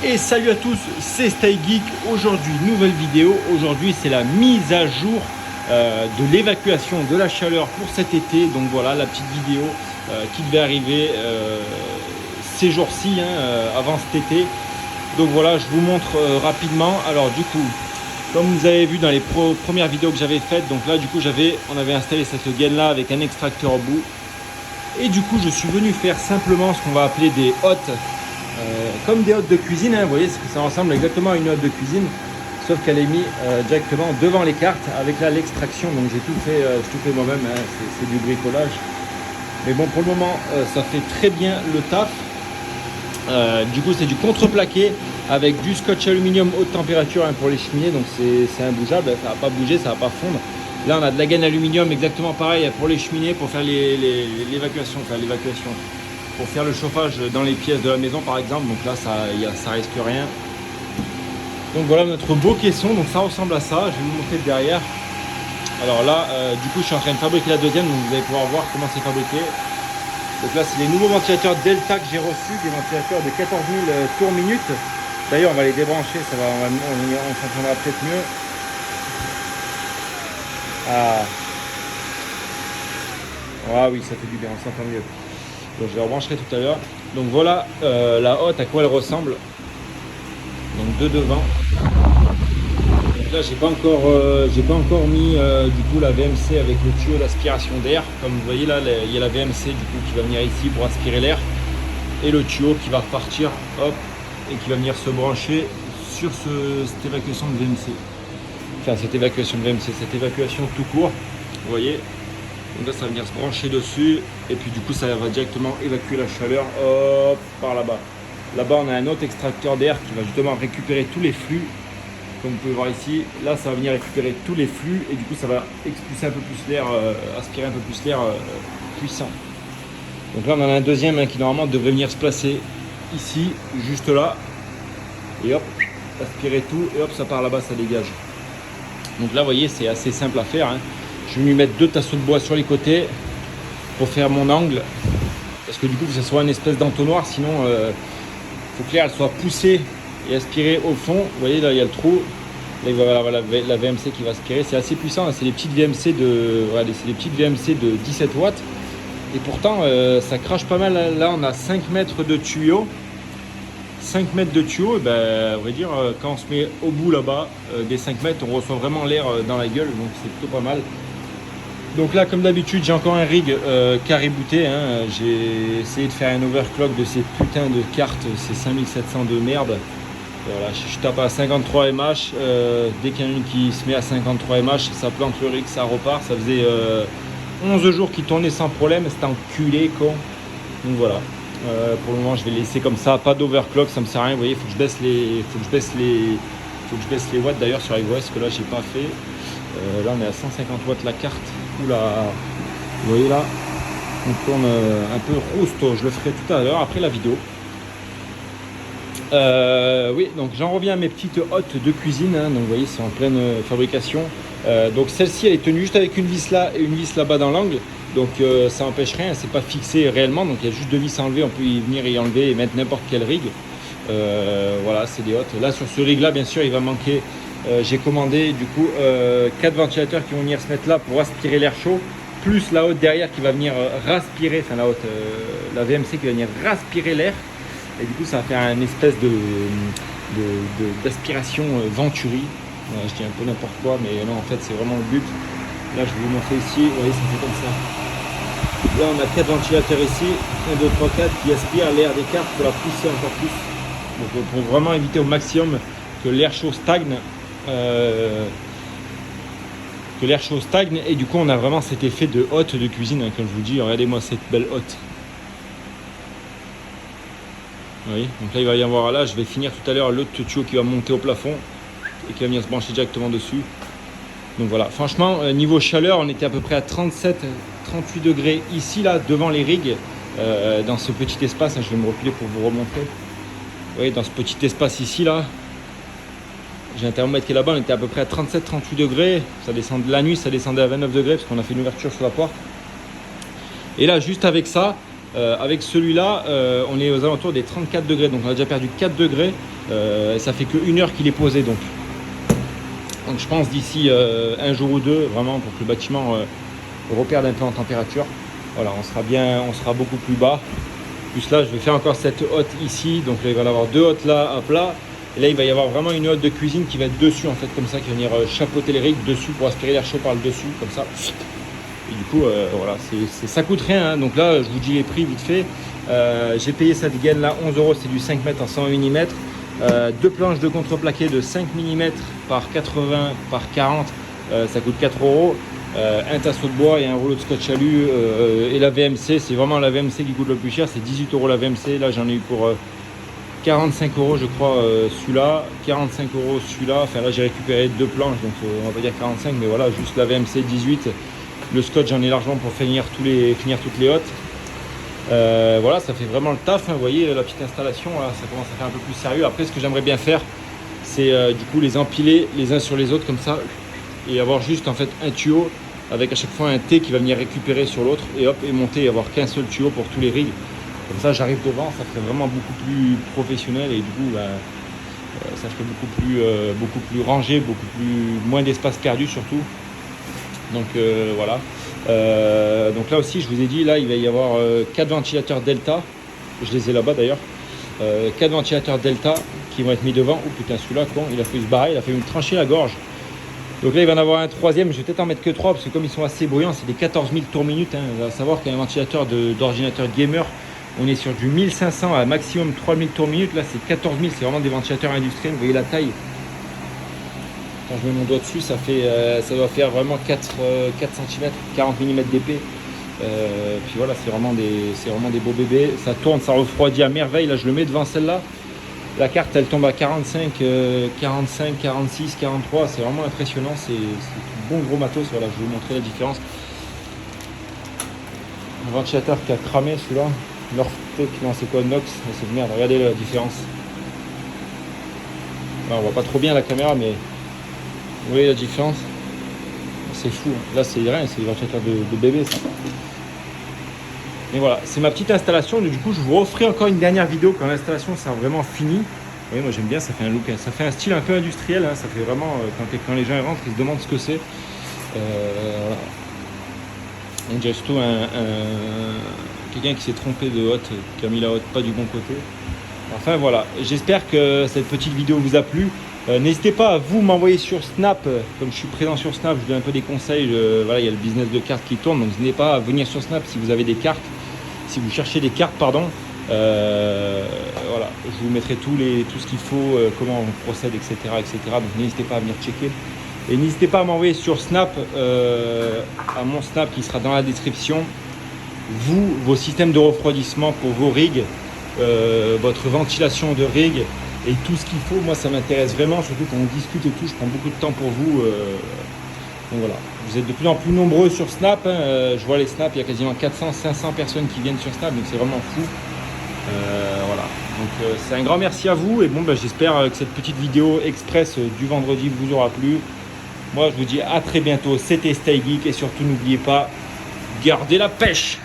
Et salut à tous, c'est StyleGeek. Aujourd'hui, nouvelle vidéo. Aujourd'hui, c'est la mise à jour de l'évacuation de la chaleur pour cet été. Donc voilà, la petite vidéo qui devait arriver ces jours-ci, avant cet été. Donc voilà, je vous montre rapidement. Alors du coup, comme vous avez vu dans les premières vidéos que j'avais faites, donc là du coup on avait installé cette gaine là avec un extracteur au bout. Et du coup, je suis venu faire simplement ce qu'on va appeler des hottes. Comme des hottes de cuisine, vous voyez, ça ressemble exactement à une hotte de cuisine, sauf qu'elle est mise directement devant les cartes avec là l'extraction. Donc j'ai tout fait moi-même, c'est du bricolage. Mais bon, pour le moment, ça fait très bien le taf. Du coup, c'est du contreplaqué avec du scotch aluminium haute température pour les cheminées, donc c'est imbougeable, ça va pas bouger, ça va pas fondre. Là, on a de la gaine aluminium exactement pareil pour les cheminées, pour faire l'évacuation, pour faire le chauffage dans les pièces de la maison par exemple. Donc là ça risque rien. Donc voilà notre beau caisson, donc ça ressemble à ça. Je vais vous montrer de derrière. Alors là du coup je suis en train de fabriquer la deuxième, donc vous allez pouvoir voir comment c'est fabriqué. Donc là c'est les nouveaux ventilateurs Delta que j'ai reçus, des ventilateurs de 14 000 tours minute. D'ailleurs on va les débrancher, on s'entendra peut-être mieux. Ah oui, ça fait du bien, on s'entend mieux. Donc je les rebrancherai tout à l'heure. Donc voilà la hotte à quoi elle ressemble. Donc de devant. Donc là j'ai pas encore mis du coup la VMC avec le tuyau d'aspiration d'air. Comme vous voyez là, il y a la VMC du coup qui va venir ici pour aspirer l'air. Et le tuyau qui va repartir, hop, et qui va venir se brancher sur cette évacuation de VMC. Enfin cette évacuation tout court, vous voyez. Donc là ça va venir se brancher dessus et puis du coup ça va directement évacuer la chaleur, hop, par là-bas. Là-bas on a un autre extracteur d'air qui va justement récupérer tous les flux. Comme vous pouvez voir ici, là ça va venir récupérer tous les flux et du coup ça va expulser un peu plus l'air, aspirer un peu plus l'air puissant. Donc là on en a un deuxième qui normalement devrait venir se placer ici, juste là. Et hop, aspirer tout et hop ça part là-bas, ça dégage. Donc là vous voyez c'est assez simple à faire. Je vais lui mettre 2 tasseaux de bois sur les côtés pour faire mon angle. Parce que du coup, que ce soit une espèce d'entonnoir, sinon il faut que l'air soit poussée et aspirée au fond. Vous voyez, là il y a le trou. Là il va y avoir la VMC qui va aspirer. C'est assez puissant, c'est des petites VMC de 17 watts. Et pourtant, ça crache pas mal. Là, on a 5 mètres de tuyau. 5 mètres de tuyau, et ben, on va dire, quand on se met au bout là-bas, des 5 mètres, on reçoit vraiment l'air dans la gueule. Donc c'est plutôt pas mal. Donc là, comme d'habitude, j'ai encore un rig caribouté. J'ai essayé de faire un overclock de ces putains de cartes, ces 5700 de merde. Voilà, je tape à 53 mH. Dès qu'il y en a une qui se met à 53 mH, ça plante le rig, ça repart. Ça faisait 11 jours qu'il tournait sans problème. C'était enculé, con. Donc voilà. Pour le moment, je vais laisser comme ça. Pas d'overclock, ça me sert à rien. Vous voyez, il faut que je baisse les watts d'ailleurs sur iOS, que là, j'ai pas fait. Là on est à 150 watts la carte. Oula, vous voyez là, on tourne un peu rousto. Je le ferai tout à l'heure après la vidéo. Oui, donc j'en reviens à mes petites hottes de cuisine. Donc vous voyez, c'est en pleine fabrication. Donc celle-ci, elle est tenue juste avec une vis là et une vis là-bas dans l'angle. Donc ça n'empêche rien, c'est pas fixé réellement. Donc il y a juste 2 vis à enlever. On peut y venir y enlever et mettre n'importe quel rig. Voilà, c'est des hottes. Là sur ce rig là, bien sûr, il va manquer. J'ai commandé du coup 4 ventilateurs qui vont venir se mettre là pour aspirer l'air chaud, plus la hotte derrière qui va venir raspirer, enfin la VMC qui va venir raspirer l'air, et du coup ça va faire une espèce d'aspiration Venturi. Voilà, je dis un peu n'importe quoi, mais non, en fait c'est vraiment le but. Là je vais vous montrer ici, vous voyez, ça fait comme ça. Là on a 4 ventilateurs ici, 1, 2, 3, 4 qui aspirent l'air des cartes pour la pousser encore plus. Donc pour vraiment éviter au maximum que l'air chaud stagne. Et du coup on a vraiment cet effet de hotte de cuisine, comme je vous dis. Regardez moi cette belle hotte. Oui, donc là il va y avoir, là je vais finir tout à l'heure l'autre tuyau qui va monter au plafond et qui va venir se brancher directement dessus. Donc voilà, franchement niveau chaleur on était à peu près à 37-38 degrés ici là devant les rigs, dans ce petit espace. Je vais me reculer pour vous remontrer. Vous voyez, dans ce petit espace ici là, j'ai un thermomètre qui est là-bas, on était à peu près à 37-38 degrés. Ça descend de la nuit, ça descendait à 29 degrés parce qu'on a fait une ouverture sur la porte. Et là, juste avec ça, avec celui-là, on est aux alentours des 34 degrés. Donc on a déjà perdu 4 degrés. Et ça fait que 1 heure qu'il est posé. Donc je pense d'ici un jour ou deux, vraiment pour que le bâtiment reperde un peu en température. Voilà, on sera beaucoup plus bas. Plus là, je vais faire encore cette hotte ici. Donc là, il va y avoir 2 hottes là à plat. Et là, il va y avoir vraiment une hotte de cuisine qui va être dessus, en fait, comme ça, qui va venir chapeauter les rigs dessus pour aspirer l'air chaud par le dessus, comme ça. Et du coup, voilà, ça coûte rien. Hein. Donc là, je vous dis les prix vite fait. J'ai payé cette gaine là 11 €, c'est du 5 mètres en 120 mm. 2 planches de contreplaqué de 5 mm par 80 par 40, ça coûte 4 €. Un tasseau de bois et un rouleau de scotch alu et la VMC, c'est vraiment la VMC qui coûte le plus cher, c'est 18 € la VMC. Là, j'en ai eu pour 45 € je crois celui-là, 45 € celui-là. Enfin là, j'ai récupéré 2 planches, donc on va dire 45, mais voilà, juste la VMC 18. Le scotch, j'en ai largement pour finir toutes les hottes. Voilà, ça fait vraiment le taf, hein. Vous voyez la petite installation, là, ça commence à faire un peu plus sérieux. Après, ce que j'aimerais bien faire, c'est du coup les empiler les uns sur les autres comme ça, et avoir juste en fait un tuyau avec à chaque fois un T qui va venir récupérer sur l'autre, et hop, et monter, et avoir qu'un seul tuyau pour tous les rigs. Comme ça, j'arrive devant, ça ferait vraiment beaucoup plus professionnel, et du coup, ça ferait beaucoup plus rangé, moins d'espace perdu surtout. Donc voilà. Donc là aussi, je vous ai dit, là, il va y avoir 4 ventilateurs Delta. Je les ai là-bas d'ailleurs. 4 ventilateurs Delta qui vont être mis devant. Oh putain, celui-là, con, il a fait se barrer, il a fait me trancher la gorge. Donc là, il va en avoir un troisième. Je vais peut-être en mettre que 3 parce que comme ils sont assez bruyants, c'est des 14 000 tours minute. Hein. On va savoir qu'un ventilateur d'ordinateur gamer, on est sur du 1500 à maximum 3000 tours minute. Là, c'est 14 000. C'est vraiment des ventilateurs industriels. Vous voyez la taille. Quand je mets mon doigt dessus, ça doit faire vraiment 4 cm, 40 mm d'épée. Puis voilà, c'est vraiment des beaux bébés. Ça tourne, ça refroidit à merveille. Là, je le mets devant celle-là. La carte, elle tombe à 45, 45, 46, 43. C'est vraiment impressionnant. C'est du bon gros matos. Voilà, je vais vous montrer la différence. Un ventilateur qui a cramé, celui-là. Northtec, non, c'est quoi, Nox? C'est merde, regardez la différence. Là, on voit pas trop bien la caméra, mais vous voyez la différence? C'est fou. Là, c'est rien, c'est des ventilateurs de bébé, ça. Mais voilà, c'est ma petite installation. Du coup, je vous referai encore une dernière vidéo quand l'installation sera vraiment finie. Oui, moi j'aime bien, ça fait un look, ça fait un style un peu industriel. Hein, ça fait vraiment, quand les gens rentrent, ils se demandent ce que c'est. Voilà. Donc j'ai surtout quelqu'un qui s'est trompé de hotte, qui a mis la hotte pas du bon côté. Enfin voilà, j'espère que cette petite vidéo vous a plu. N'hésitez pas à vous m'envoyer sur Snap, comme je suis présent sur Snap, je donne un peu des conseils. Voilà, il y a le business de cartes qui tourne, donc n'hésitez pas à venir sur Snap si vous avez des cartes, si vous cherchez des cartes, pardon. Voilà, je vous mettrai tout ce qu'il faut, comment on procède, etc., etc. Donc n'hésitez pas à venir checker. Et n'hésitez pas à m'envoyer sur Snap, à mon Snap qui sera dans la description, vos systèmes de refroidissement pour vos rigs, votre ventilation de rig et tout ce qu'il faut. Moi, ça m'intéresse vraiment, surtout quand on discute et tout. Je prends beaucoup de temps pour vous. Donc voilà, vous êtes de plus en plus nombreux sur Snap. Hein. Je vois les Snap, il y a quasiment 400-500 personnes qui viennent sur Snap, donc c'est vraiment fou. Voilà, donc c'est un grand merci à vous. Et bon, j'espère que cette petite vidéo express du vendredi vous aura plu. Moi, je vous dis à très bientôt. C'était Stay Geek et surtout, n'oubliez pas, gardez la pêche!